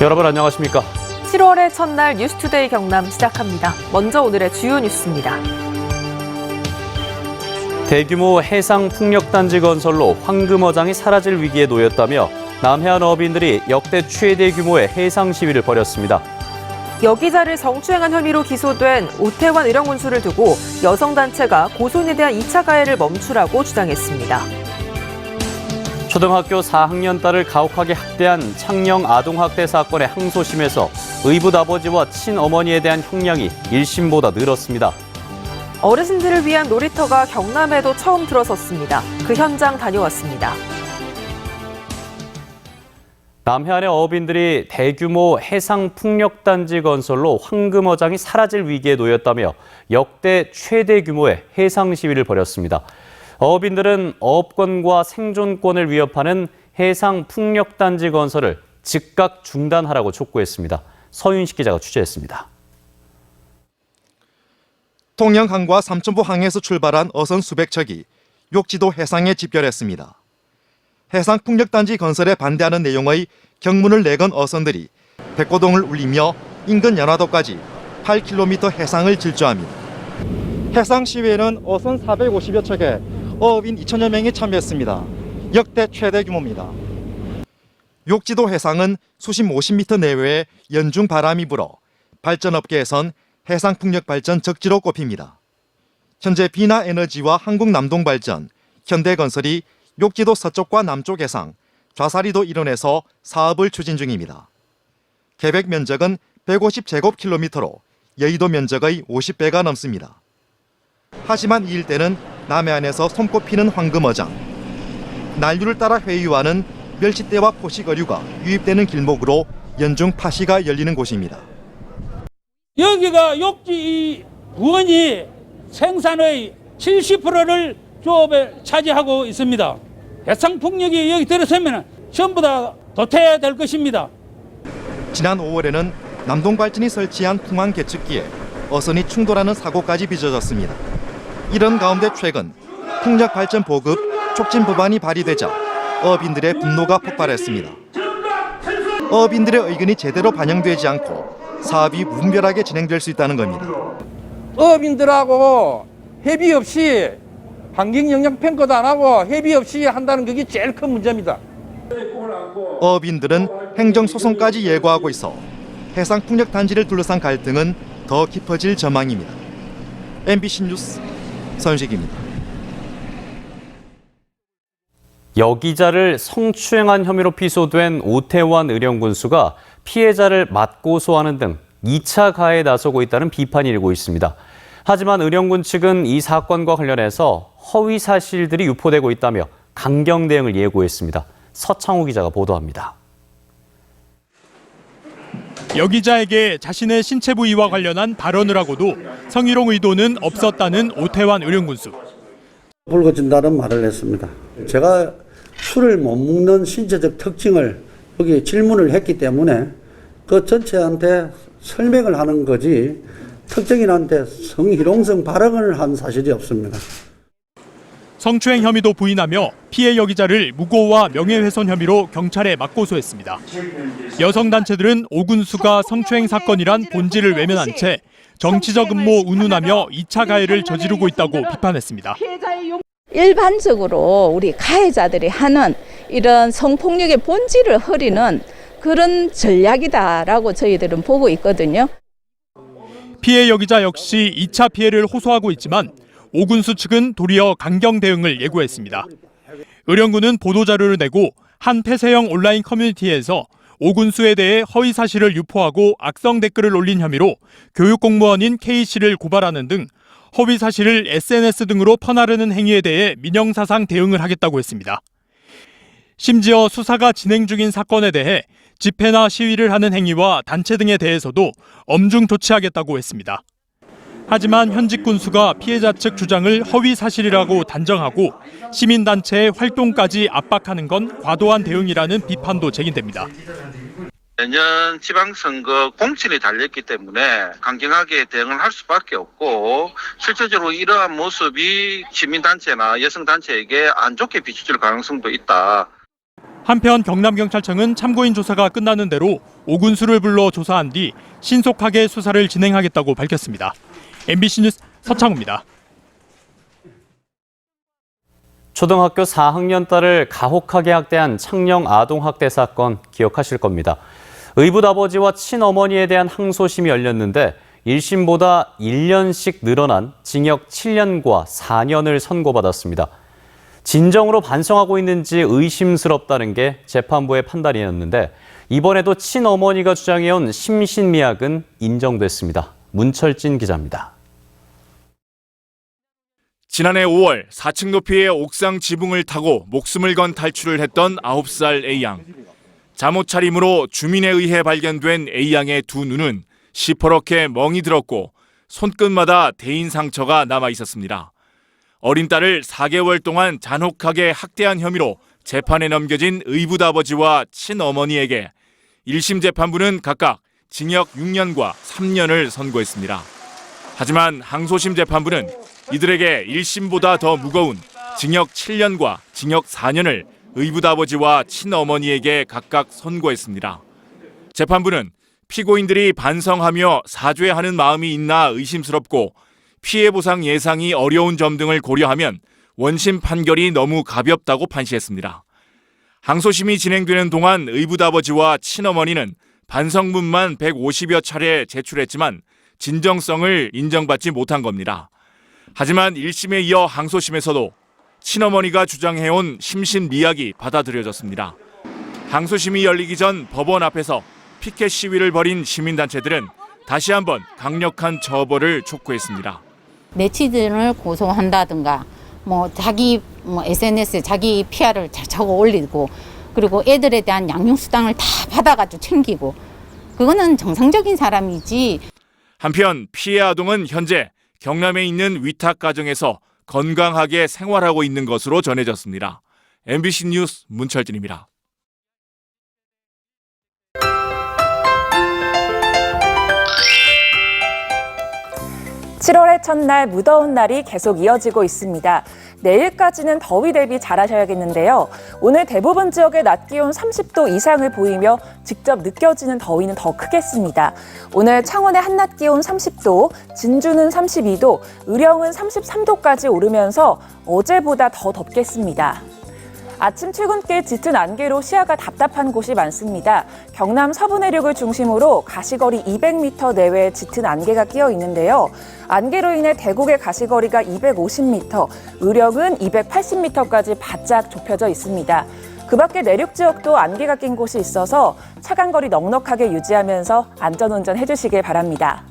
여러분 안녕하십니까? 7월의 첫날 뉴스투데이 경남 시작합니다. 먼저 오늘의 주요 뉴스입니다. 대규모 해상 풍력단지 건설로 황금어장이 사라질 위기에 놓였다며 남해안 어민들이 역대 최대 규모의 해상 시위를 벌였습니다. 여기자를 성추행한 혐의로 기소된 오태환 의령군수를 두고 여성단체가 고소인에 대한 2차 가해를 멈추라고 주장했습니다. 초등학교 4학년 딸을 가혹하게 학대한 창녕 아동학대 사건의 항소심에서 의붓 아버지와 친어머니에 대한 형량이 1심보다 늘었습니다. 어르신들을 위한 놀이터가 경남에도 처음 들어섰습니다. 그 현장 다녀왔습니다. 남해안의 어민들이 대규모 해상 풍력단지 건설로 황금어장이 사라질 위기에 놓였다며 역대 최대 규모의 해상 시위를 벌였습니다. 어업인들은 어업권과 생존권을 위협하는 해상 풍력단지 건설을 즉각 중단하라고 촉구했습니다. 서윤식 기자가 취재했습니다. 통영항과 삼천포 항에서 출발한 어선 수백 척이 욕지도 해상에 집결했습니다. 해상 풍력단지 건설에 반대하는 내용의 경문을 내건 어선들이 백고동을 울리며 인근 연화도까지 8km 해상을 질주합니다. 해상 시위에는 어선 450여 척에 어업인 2천여 명이 참여했습니다. 역대 최대 규모입니다. 욕지도 해상은 수심 50m 내외에 연중 바람이 불어 발전업계에선 해상풍력 발전 적지로 꼽힙니다. 현재 비나에너지와 한국남동발전, 현대건설이 욕지도 서쪽과 남쪽 해상, 좌사리도 일원에서 사업을 추진 중입니다. 계획 면적은 150제곱킬로미터로 여의도 면적의 50배가 넘습니다. 하지만 이 일대는 남해안에서 손꼽히는 황금어장, 난류를 따라 회유하는 멸치대와 포식어류가 유입되는 길목으로 연중 파시가 열리는 곳입니다. 여기가 욕지 부원이 생산의 70%를 조업에 차지하고 있습니다. 해상풍력이 여기 들어서면 전부 다 도태될 것입니다. 지난 5월에는 남동발전이 설치한 풍황 계측기에 어선이 충돌하는 사고까지 빚어졌습니다. 이런 가운데 최근 풍력발전 보급 촉진 법안이 발의되자 어업인들의 분노가 폭발했습니다. 어업인들의 의견이 제대로 반영되지 않고 사업이 무분별하게 진행될 수 있다는 겁니다. 어업인들하고 협의 없이 환경영향평가도 안 하고 협의 없이 한다는 게 제일 큰 문제입니다. 어업인들은 행정소송까지 예고하고 있어 해상풍력단지를 둘러싼 갈등은 더 깊어질 전망입니다. MBC 뉴스 서윤식입니다. 여기자를 성추행한 혐의로 피소된 오태환 의령군수가 피해자를 맞고소하는 등 2차 가해에 나서고 있다는 비판이 일고 있습니다. 하지만 의령군 측은 이 사건과 관련해서 허위 사실들이 유포되고 있다며 강경 대응을 예고했습니다. 서창우 기자가 보도합니다. 여기자에게 자신의 신체 부위와 관련한 발언을 하고도 성희롱 의도는 없었다는 오태환 의령군수. 불거진다는 말을 했습니다. 제가 술을 못 먹는 신체적 특징을 여기 질문을 했기 때문에 그 전체한테 설명을 하는 거지 특정인한테 성희롱성 발언을 한 사실이 없습니다. 성추행 혐의도 부인하며 피해 여기자를 무고와 명예훼손 혐의로 경찰에 맞고소했습니다. 여성단체들은 오 군수가 성추행 사건이란 본질을 외면한 채 정치적 음모 운운하며 2차 가해를 저지르고 있다고 비판했습니다. 일반적으로 우리 가해자들이 하는 이런 성폭력의 본질을 흐리는 그런 전략이다라고 저희들은 보고 있거든요. 피해 여기자 역시 2차 피해를 호소하고 있지만 오 군수 측은 도리어 강경 대응을 예고했습니다. 의령군은 보도자료를 내고 한 폐쇄형 온라인 커뮤니티에서 오 군수에 대해 허위 사실을 유포하고 악성 댓글을 올린 혐의로 교육 공무원인 K씨를 고발하는 등 허위 사실을 SNS 등으로 퍼나르는 행위에 대해 민형사상 대응을 하겠다고 했습니다. 심지어 수사가 진행 중인 사건에 대해 집회나 시위를 하는 행위와 단체 등에 대해서도 엄중 조치하겠다고 했습니다. 하지만 현직 군수가 피해자 측 주장을 허위 사실이라고 단정하고 시민단체의 활동까지 압박하는 건 과도한 대응이라는 비판도 제기됩니다. 내년 지방선거 공천이 달렸기 때문에 강경하게 대응을 할 수밖에 없고 실질적으로 이러한 모습이 시민단체나 여성단체에게 안 좋게 비춰질 가능성도 있다. 한편 경남경찰청은 참고인 조사가 끝나는 대로 오군수를 불러 조사한 뒤 신속하게 수사를 진행하겠다고 밝혔습니다. MBC 뉴스 서창우입니다. 초등학교 4학년 딸을 가혹하게 학대한 창녕 아동학대 사건 기억하실 겁니다. 의붓 아버지와 친어머니에 대한 항소심이 열렸는데 1심보다 1년씩 늘어난 징역 7년과 4년을 선고받았습니다. 진정으로 반성하고 있는지 의심스럽다는 게 재판부의 판단이었는데 이번에도 친어머니가 주장해온 심신미약은 인정됐습니다. 문철진 기자입니다. 지난해 5월 4층 높이의 옥상 지붕을 타고 목숨을 건 탈출을 했던 9살 A양. 잠옷 차림으로 주민에 의해 발견된 A양의 두 눈은 시퍼렇게 멍이 들었고 손끝마다 대인 상처가 남아 있었습니다. 어린 딸을 4개월 동안 잔혹하게 학대한 혐의로 재판에 넘겨진 의붓 아버지와 친어머니에게 1심 재판부는 각각 징역 6년과 3년을 선고했습니다. 하지만 항소심 재판부는 이들에게 1심보다 더 무거운 징역 7년과 징역 4년을 의붓 아버지와 친어머니에게 각각 선고했습니다. 재판부는 피고인들이 반성하며 사죄하는 마음이 있나 의심스럽고 피해 보상 예상이 어려운 점 등을 고려하면 원심 판결이 너무 가볍다고 판시했습니다. 항소심이 진행되는 동안 의붓 아버지와 친어머니는 반성문만 150여 차례 제출했지만 진정성을 인정받지 못한 겁니다. 하지만 1심에 이어 항소심에서도 친어머니가 주장해온 심신미약이 받아들여졌습니다. 항소심이 열리기 전 법원 앞에서 피켓 시위를 벌인 시민단체들은 다시 한번 강력한 처벌을 촉구했습니다. 네티즌을 고소한다든가 자기 SNS에 자기 PR을 자꾸 올리고 그리고 애들에 대한 양육수당을 다 받아가지고 챙기고 그거는 정상적인 사람이지. 한편 피해 아동은 현재 경남에 있는 위탁가정에서 건강하게 생활하고 있는 것으로 전해졌습니다. MBC 뉴스 문철진입니다. 7월의 첫날 무더운 날이 계속 이어지고 있습니다. 내일까지는 더위 대비 잘하셔야겠는데요. 오늘 대부분 지역의 낮 기온 30도 이상을 보이며 직접 느껴지는 더위는 더 크겠습니다. 오늘 창원의 한낮 기온 30도, 진주는 32도, 의령은 33도까지 오르면서 어제보다 더 덥겠습니다. 아침 출근길 짙은 안개로 시야가 답답한 곳이 많습니다. 경남 서부 내륙을 중심으로 가시거리 200m 내외에 짙은 안개가 끼어 있는데요. 안개로 인해 대곡의 가시거리가 250m, 의령은 280m까지 바짝 좁혀져 있습니다. 그 밖에 내륙 지역도 안개가 낀 곳이 있어서 차간거리 넉넉하게 유지하면서 안전운전 해주시길 바랍니다.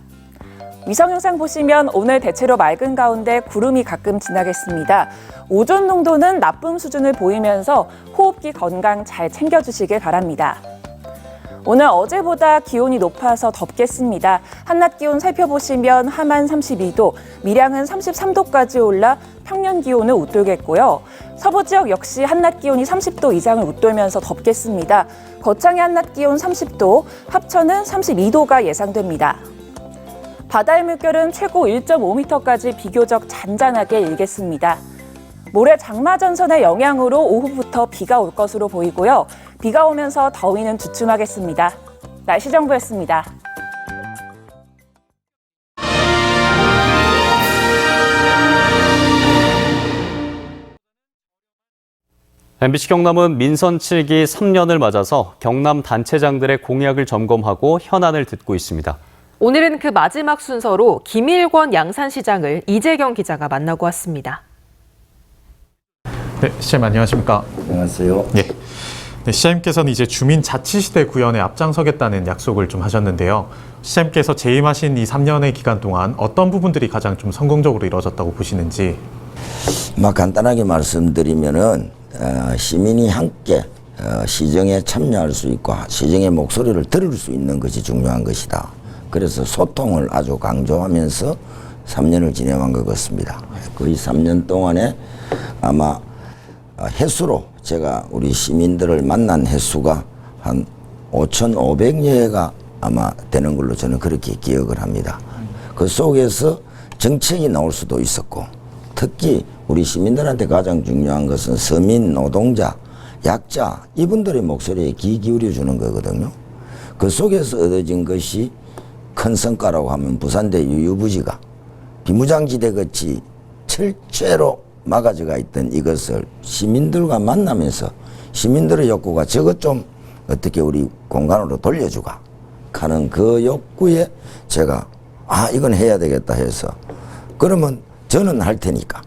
위성 영상 보시면 오늘 대체로 맑은 가운데 구름이 가끔 지나겠습니다. 오존 농도는 나쁨 수준을 보이면서 호흡기 건강 잘 챙겨주시길 바랍니다. 오늘 어제보다 기온이 높아서 덥겠습니다. 한낮 기온 살펴보시면 함안 32도, 밀양은 33도까지 올라 평년 기온을 웃돌겠고요. 서부 지역 역시 한낮 기온이 30도 이상을 웃돌면서 덥겠습니다. 거창의 한낮 기온 30도, 합천은 32도가 예상됩니다. 바다의 물결은 최고 1.5m까지 비교적 잔잔하게 일겠습니다. 모레 장마전선의 영향으로 오후부터 비가 올 것으로 보이고요. 비가 오면서 더위는 주춤하겠습니다. 날씨 정보였습니다. MBC 경남은 민선 7기 3년을 맞아서 경남 단체장들의 공약을 점검하고 현안을 듣고 있습니다. 오늘은 그 마지막 순서로 김일권 양산시장을 이재경 기자가 만나고 왔습니다. 네, 시장님 안녕하십니까? 안녕하세요. 네, 시장님께서는 이제 주민자치시대 구현에 앞장서겠다는 약속을 좀 하셨는데요. 시장님께서 재임하신 이 3년의 기간 동안 어떤 부분들이 가장 좀 성공적으로 이루어졌다고 보시는지? 간단하게 말씀드리면은 시민이 함께 시정에 참여할 수 있고 시정의 목소리를 들을 수 있는 것이 중요한 것이다. 그래서 소통을 아주 강조하면서 3년을 진행한 것 같습니다. 거의 3년 동안에 아마 횟수로 제가 우리 시민들을 만난 횟수가 한 5,500여회가 아마 되는 걸로 저는 그렇게 기억을 합니다. 그 속에서 정책이 나올 수도 있었고 특히 우리 시민들한테 가장 중요한 것은 서민 노동자 약자, 이분들의 목소리에 귀 기울여 주는 거거든요. 그 속에서 얻어진 것이 큰 성과라고 하면 부산대 유유부지가 비무장지대 같이 철저로 막아져가 있던 이것을 시민들과 만나면서 시민들의 욕구가 저것 좀 어떻게 우리 공간으로 돌려주가 하는 그 욕구에 제가 이건 해야 되겠다 해서 그러면 저는 할 테니까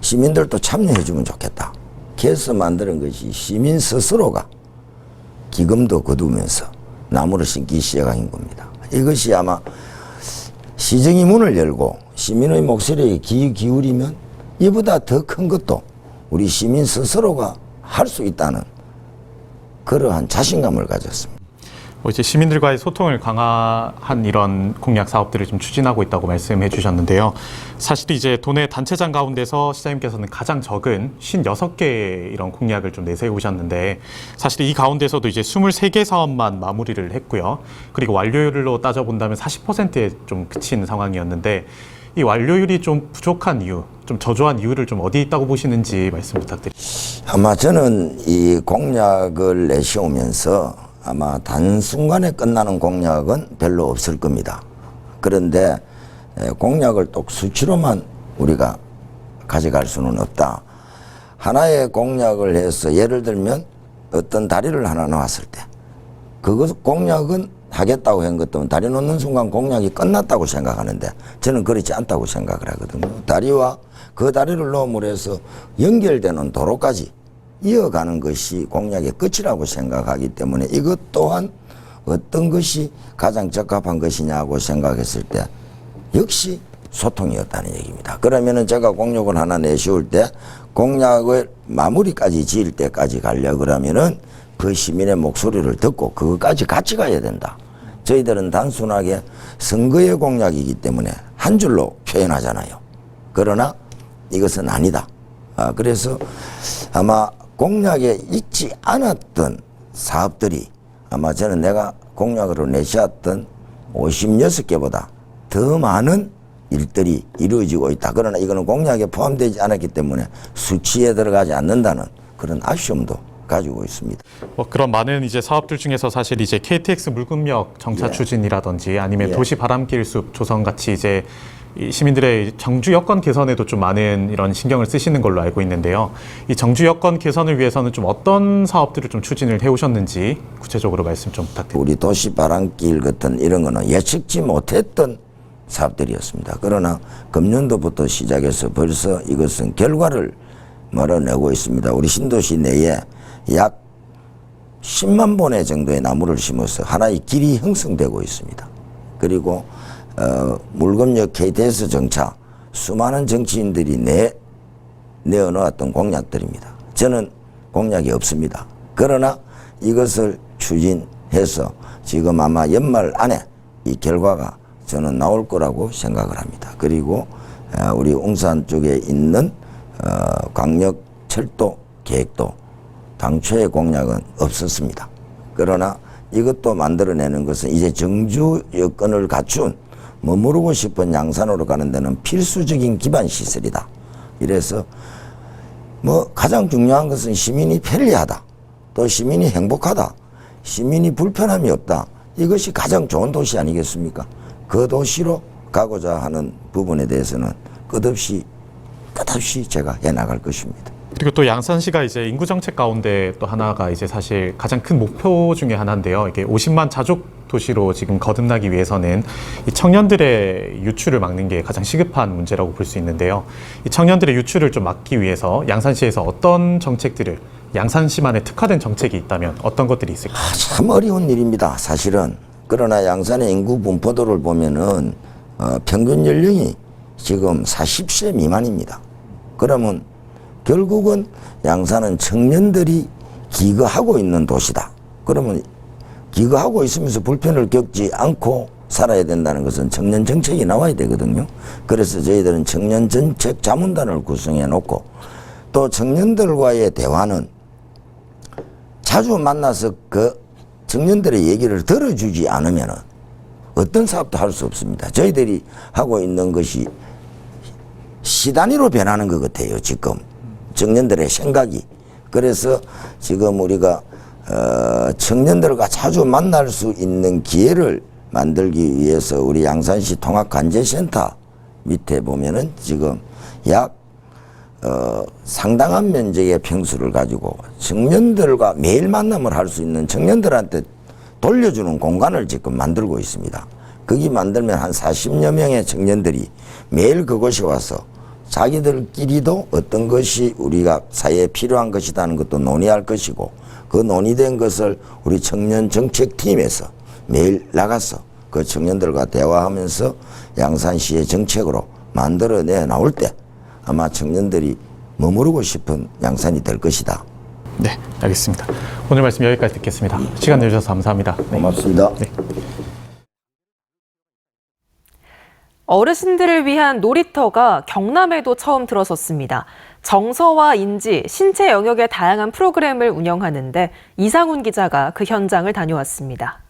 시민들도 참여해 주면 좋겠다. 그래서 만드는 것이 시민 스스로가 기금도 거두면서 나무를 심기 시작한 겁니다. 이것이 아마 시정이 문을 열고 시민의 목소리에 귀 기울이면 이보다 더 큰 것도 우리 시민 스스로가 할 수 있다는 그러한 자신감을 가졌습니다. 이제 시민들과의 소통을 강화한 이런 공약 사업들을 좀 추진하고 있다고 말씀해 주셨는데요. 사실 이제 도내 단체장 가운데서 시장님께서는 가장 적은 56개의 이런 공약을 좀 내세우셨는데 사실 이 가운데서도 이제 23개 사업만 마무리를 했고요. 그리고 완료율로 따져본다면 40%에 좀 그친 상황이었는데 이 완료율이 좀 부족한 이유, 좀 저조한 이유를 좀 어디에 있다고 보시는지 말씀 부탁드립니다. 아마 저는 이 공약을 내세우면서 아마 단순간에 끝나는 공약은 별로 없을 겁니다. 그런데 공약을 또 수치로만 우리가 가져갈 수는 없다. 하나의 공약을 해서 예를 들면 어떤 다리를 하나 놓았을 때 그것 공약은 하겠다고 한 것도 다리 놓는 순간 공약이 끝났다고 생각하는데 저는 그렇지 않다고 생각을 하거든요. 다리와 그 다리를 놓음으로 해서 연결되는 도로까지 이어가는 것이 공약의 끝이라고 생각하기 때문에 이것 또한 어떤 것이 가장 적합한 것이냐고 생각했을 때 역시 소통이었다는 얘기입니다. 그러면은 제가 공약을 하나 내세울 때 공약을 마무리까지 지을 때까지 가려고 그러면은 그 시민의 목소리를 듣고 그것까지 같이 가야 된다. 저희들은 단순하게 선거의 공약이기 때문에 한 줄로 표현하잖아요. 그러나 이것은 아니다. 그래서 아마 공약에 있지 않았던 사업들이 아마 저는 내가 공약으로 내세웠던 56개보다 더 많은 일들이 이루어지고 있다. 그러나 이거는 공약에 포함되지 않았기 때문에 수치에 들어가지 않는다는 그런 아쉬움도 가지고 있습니다. 그런 많은 이제 사업들 중에서 사실 이제 KTX 물금역 정차 추진이라든지 아니면 도시 바람길 숲 조성 같이 이제 이 시민들의 정주 여건 개선에도 좀 많은 이런 신경을 쓰시는 걸로 알고 있는데요. 이 정주 여건 개선을 위해서는 좀 어떤 사업들을 좀 추진을 해오셨는지 구체적으로 말씀 좀 부탁드립니다. 우리 도시 바람길 같은 이런 거는 예측지 못했던 사업들이었습니다. 그러나 금년도부터 시작해서 벌써 이것은 결과를 몰아내고 있습니다. 우리 신도시 내에 약 10만 본의 정도의 나무를 심어서 하나의 길이 형성되고 있습니다. 그리고 물금역 KTX 정차 수많은 정치인들이 내어놓았던 공약들입니다. 저는 공약이 없습니다. 그러나 이것을 추진해서 지금 아마 연말 안에 이 결과가 저는 나올 거라고 생각을 합니다. 그리고 우리 웅산 쪽에 있는 광역철도 계획도 당초의 공약은 없었습니다. 그러나 이것도 만들어내는 것은 이제 정주 여건을 갖춘 머무르고 싶은 양산으로 가는 데는 필수적인 기반 시설이다. 이래서 가장 중요한 것은 시민이 편리하다. 또 시민이 행복하다. 시민이 불편함이 없다. 이것이 가장 좋은 도시 아니겠습니까? 그 도시로 가고자 하는 부분에 대해서는 끝없이 제가 해나갈 것입니다. 그리고 또 양산시가 이제 인구 정책 가운데 또 하나가 이제 사실 가장 큰 목표 중에 하나인데요. 이게 50만 자족 도시로 지금 거듭나기 위해서는 이 청년들의 유출을 막는 게 가장 시급한 문제라고 볼 수 있는데요. 이 청년들의 유출을 좀 막기 위해서 양산시에서 어떤 정책들을 양산시만의 특화된 정책이 있다면 어떤 것들이 있을까요? 참 어려운 일입니다. 사실은. 그러나 양산의 인구 분포도를 보면은 평균 연령이 지금 40세 미만입니다. 그러면 결국은 양산은 청년들이 기거하고 있는 도시다. 그러면 기거하고 있으면서 불편을 겪지 않고 살아야 된다는 것은 청년 정책이 나와야 되거든요. 그래서 저희들은 청년 정책 자문단을 구성해 놓고 또 청년들과의 대화는 자주 만나서 그 청년들의 얘기를 들어주지 않으면 어떤 사업도 할 수 없습니다. 저희들이 하고 있는 것이 시 단위로 변하는 것 같아요. 지금 청년들의 생각이 그래서 지금 우리가 청년들과 자주 만날 수 있는 기회를 만들기 위해서 우리 양산시 통합관제센터 밑에 보면은 지금 약 상당한 면적의 평수를 가지고 청년들과 매일 만남을 할 수 있는 청년들한테 돌려주는 공간을 지금 만들고 있습니다. 거기 만들면 한 40여 명의 청년들이 매일 그곳에 와서 자기들끼리도 어떤 것이 우리가 사회에 필요한 것이라는 것도 논의할 것이고, 그 논의된 것을 우리 청년 정책팀에서 매일 나가서 그 청년들과 대화하면서 양산시의 정책으로 만들어내 나올 때 아마 청년들이 머무르고 싶은 양산이 될 것이다. 네, 알겠습니다. 오늘 말씀 여기까지 듣겠습니다. 시간 내주셔서 감사합니다. 네. 고맙습니다. 네. 어르신들을 위한 놀이터가 경남에도 처음 들어섰습니다. 정서와 인지, 신체 영역의 다양한 프로그램을 운영하는데 이상훈 기자가 그 현장을 다녀왔습니다.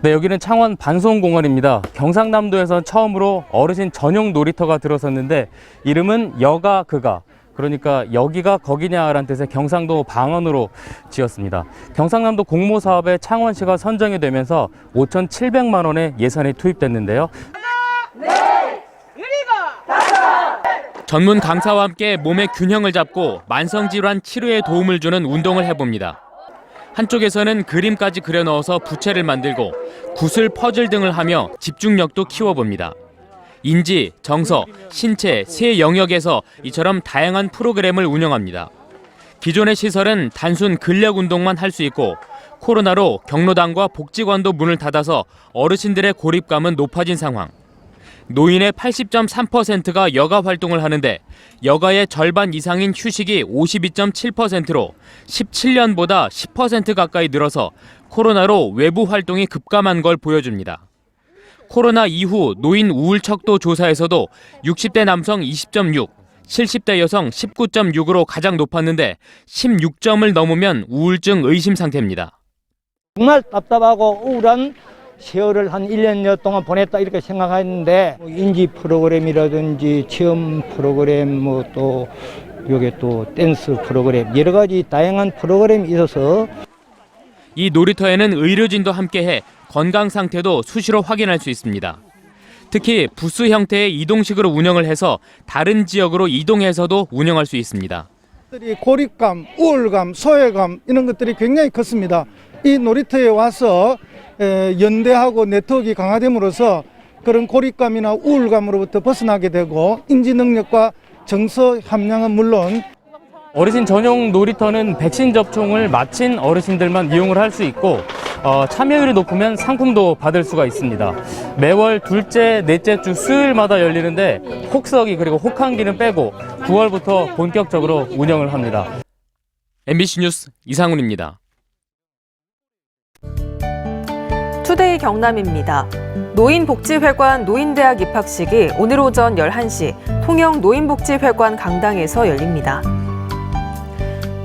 네, 여기는 창원 반송공원입니다. 경상남도에선 처음으로 어르신 전용 놀이터가 들어섰는데 이름은 여가 그가, 그러니까 여기가 거기냐라는 뜻의 경상도 방언으로 지었습니다. 경상남도 공모 사업에 창원시가 선정이 되면서 5,700만 원의 예산이 투입됐는데요. 전문 강사와 함께 몸의 균형을 잡고 만성질환 치료에 도움을 주는 운동을 해봅니다. 한쪽에서는 그림까지 그려 넣어서 부채를 만들고 구슬, 퍼즐 등을 하며 집중력도 키워봅니다. 인지, 정서, 신체 세 영역에서 이처럼 다양한 프로그램을 운영합니다. 기존의 시설은 단순 근력 운동만 할 수 있고 코로나로 경로당과 복지관도 문을 닫아서 어르신들의 고립감은 높아진 상황. 노인의 80.3%가 여가 활동을 하는데 여가의 절반 이상인 휴식이 52.7%로 17년보다 10% 가까이 늘어서 코로나로 외부 활동이 급감한 걸 보여줍니다. 코로나 이후 노인 우울 척도 조사에서도 60대 남성 20.6, 70대 여성 19.6으로 가장 높았는데 16점을 넘으면 우울증 의심 상태입니다. 정말 답답하고 우울한 세월을 한 1년여 동안 보냈다 이렇게 생각했는데 인지 프로그램이라든지 체험 프로그램 또 요게 또 댄스 프로그램 여러 가지 다양한 프로그램이 있어서 이 놀이터에는 의료진도 함께해 건강 상태도 수시로 확인할 수 있습니다. 특히 부스 형태의 이동식으로 운영을 해서 다른 지역으로 이동해서도 운영할 수 있습니다. 고립감, 우울감, 소외감 이런 것들이 굉장히 컸습니다. 이 놀이터에 와서 연대하고 네트워크가 강화됨으로써 그런 고립감이나 우울감으로부터 벗어나게 되고 인지 능력과 정서 함량은 물론 어르신 전용 놀이터는 백신 접종을 마친 어르신들만 이용을 할 수 있고 참여율이 높으면 상품도 받을 수가 있습니다. 매월 둘째, 넷째 주 수요일마다 열리는데 혹서기 그리고 혹한기는 빼고 9월부터 본격적으로 운영을 합니다. MBC 뉴스 이상훈입니다. 투데이 경남입니다. 노인복지회관 노인대학 입학식이 오늘 오전 11시 통영 노인복지회관 강당에서 열립니다.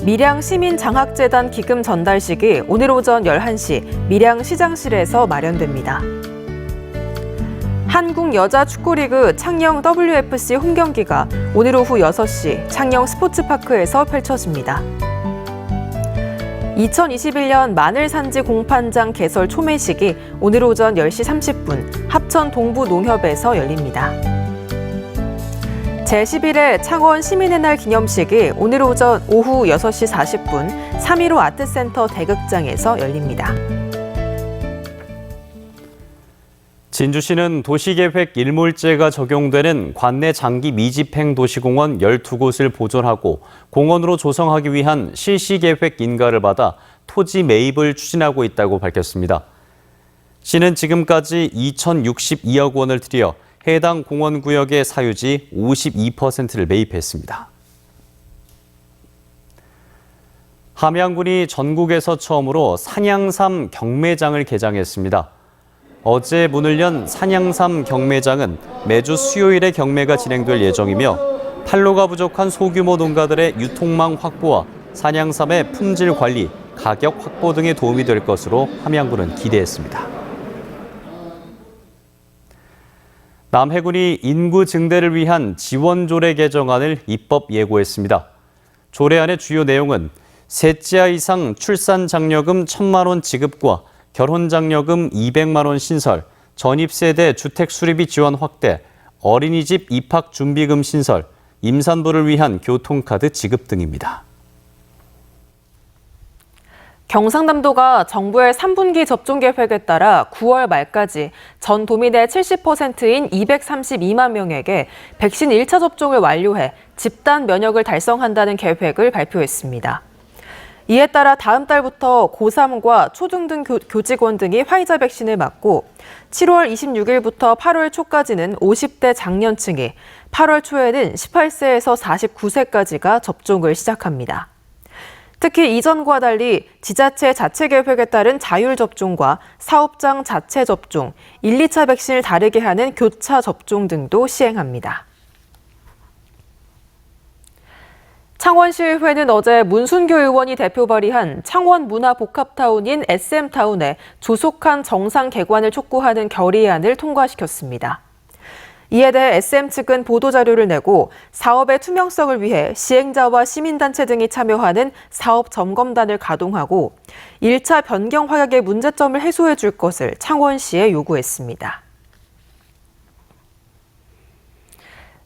밀양시민장학재단 기금 전달식이 오늘 오전 11시 밀양시장실에서 마련됩니다. 한국여자축구리그 창녕 WFC 홈경기가 오늘 오후 6시 창녕 스포츠파크에서 펼쳐집니다. 2021년 마늘산지 공판장 개설 초매식이 오늘 오전 10시 30분 합천 동부농협에서 열립니다. 제11회 창원 시민의 날 기념식이 오늘 오전 오후 6시 40분 3.15 아트센터 대극장에서 열립니다. 진주시는 도시계획 일몰제가 적용되는 관내 장기 미집행 도시공원 12곳을 보존하고 공원으로 조성하기 위한 실시계획 인가를 받아 토지 매입을 추진하고 있다고 밝혔습니다. 시는 지금까지 2,062억 원을 들여 해당 공원구역의 사유지 52%를 매입했습니다. 함양군이 전국에서 처음으로 산양삼 경매장을 개장했습니다. 어제 문을 연 산양삼 경매장은 매주 수요일에 경매가 진행될 예정이며 판로가 부족한 소규모 농가들의 유통망 확보와 산양삼의 품질 관리, 가격 확보 등에 도움이 될 것으로 함양군은 기대했습니다. 남해군이 인구 증대를 위한 지원 조례 개정안을 입법 예고했습니다. 조례안의 주요 내용은 셋째 이상 출산 장려금 1,000만 원 지급과 결혼 장려금 200만 원 신설, 전입세대 주택 수리비 지원 확대, 어린이집 입학 준비금 신설, 임산부를 위한 교통카드 지급 등입니다. 경상남도가 정부의 3분기 접종 계획에 따라 9월 말까지 전 도민의 70%인 232만 명에게 백신 1차 접종을 완료해 집단 면역을 달성한다는 계획을 발표했습니다. 이에 따라 다음 달부터 고3과 초중등 교직원 등이 화이자 백신을 맞고 7월 26일부터 8월 초까지는 50대 장년층이, 8월 초에는 18세에서 49세까지가 접종을 시작합니다. 특히 이전과 달리 지자체 자체 계획에 따른 자율 접종과 사업장 자체 접종, 1, 2차 백신을 다르게 하는 교차 접종 등도 시행합니다. 창원시의회는 어제 문순교 의원이 대표 발의한 창원 문화복합타운인 SM타운에 조속한 정상 개관을 촉구하는 결의안을 통과시켰습니다. 이에 대해 SM 측은 보도자료를 내고 사업의 투명성을 위해 시행자와 시민단체 등이 참여하는 사업점검단을 가동하고 1차 변경 확약의 문제점을 해소해 줄 것을 창원시에 요구했습니다.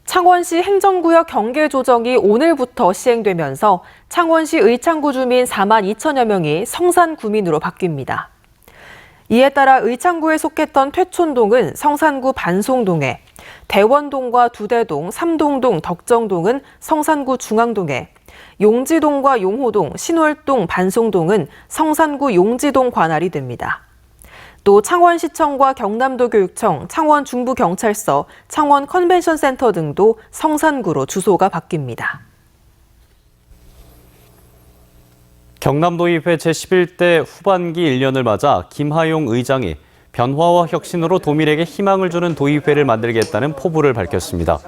창원시 행정구역 경계 조정이 오늘부터 시행되면서 창원시 의창구 주민 4만 2천여 명이 성산구민으로 바뀝니다. 이에 따라 의창구에 속했던 퇴촌동은 성산구 반송동에, 대원동과 두대동, 삼동동, 덕정동은 성산구 중앙동에, 용지동과 용호동, 신월동, 반송동은 성산구 용지동 관할이 됩니다. 또 창원시청과 경남도교육청, 창원중부경찰서, 창원컨벤션센터 등도 성산구로 주소가 바뀝니다. 경남도의회 제11대 후반기 1년을 맞아 김하용 의장이 변화와 혁신으로 도민에게 희망을 주는 도의회를 만들겠다는 포부를 밝혔습니다.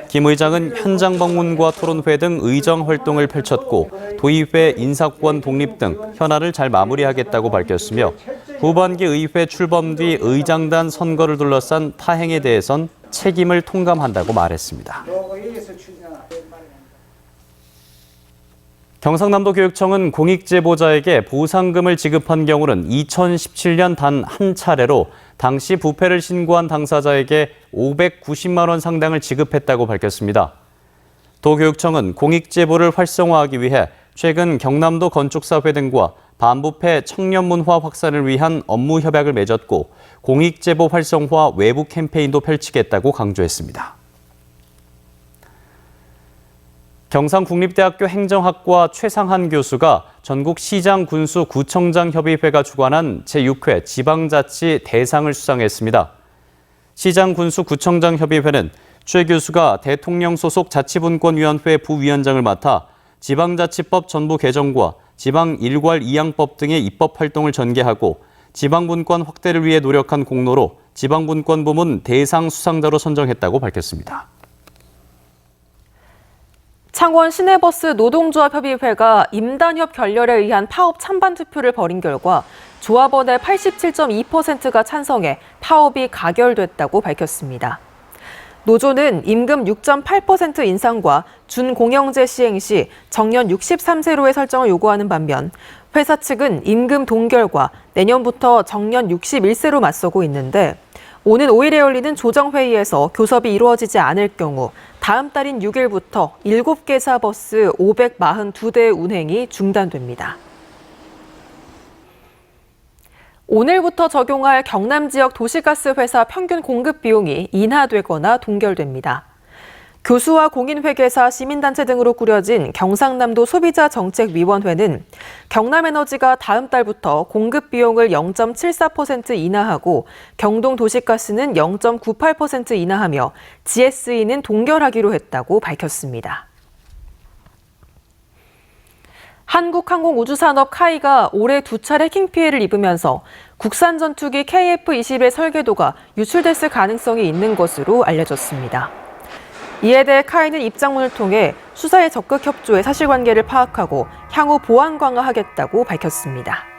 김 의장은 현장 방문과 토론회 등 의정 활동을 펼쳤고 도의회 인사권 독립 등 현안을 잘 마무리하겠다고 밝혔으며 후반기 의회 출범 뒤 의장단 선거를 둘러싼 파행에 대해선 책임을 통감한다고 말했습니다. 경상남도 교육청은 공익제보자에게 보상금을 지급한 경우는 2017년 단 한 차례로 당시 부패를 신고한 당사자에게 590만 원 상당을 지급했다고 밝혔습니다. 도교육청은 공익제보를 활성화하기 위해 최근 경남도 건축사회 등과 반부패 청년문화 확산을 위한 업무 협약을 맺었고 공익제보 활성화 외부 캠페인도 펼치겠다고 강조했습니다. 경상국립대학교 행정학과 최상한 교수가 전국시장군수구청장협의회가 주관한 제6회 지방자치 대상을 수상했습니다. 시장군수구청장협의회는 최 교수가 대통령 소속 자치분권위원회 부위원장을 맡아 지방자치법 전부 개정과 지방 일괄 이양법 등의 입법 활동을 전개하고 지방분권 확대를 위해 노력한 공로로 지방분권 부문 대상 수상자로 선정했다고 밝혔습니다. 창원 시내버스 노동조합협의회가 임단협 결렬에 의한 파업 찬반 투표를 벌인 결과 조합원의 87.2%가 찬성해 파업이 가결됐다고 밝혔습니다. 노조는 임금 6.8% 인상과 준공영제 시행 시 정년 63세로의 설정을 요구하는 반면 회사 측은 임금 동결과 내년부터 정년 61세로 맞서고 있는데 오는 5일에 열리는 조정회의에서 교섭이 이루어지지 않을 경우 다음 달인 6일부터 7개사 버스 542대의 운행이 중단됩니다. 오늘부터 적용할 경남 지역 도시가스 회사 평균 공급 비용이 인하되거나 동결됩니다. 교수와 공인회계사, 시민단체 등으로 꾸려진 경상남도 소비자정책위원회는 경남에너지가 다음 달부터 공급 비용을 0.74% 인하하고 경동도시가스는 0.98% 인하하며 GSE는 동결하기로 했다고 밝혔습니다. 한국항공우주산업 카이가 올해 2차례 해킹 피해를 입으면서 국산 전투기 KF-21 설계도가 유출됐을 가능성이 있는 것으로 알려졌습니다. 이에 대해 카이는 입장문을 통해 수사에 적극 협조해 사실관계를 파악하고 향후 보안 강화하겠다고 밝혔습니다.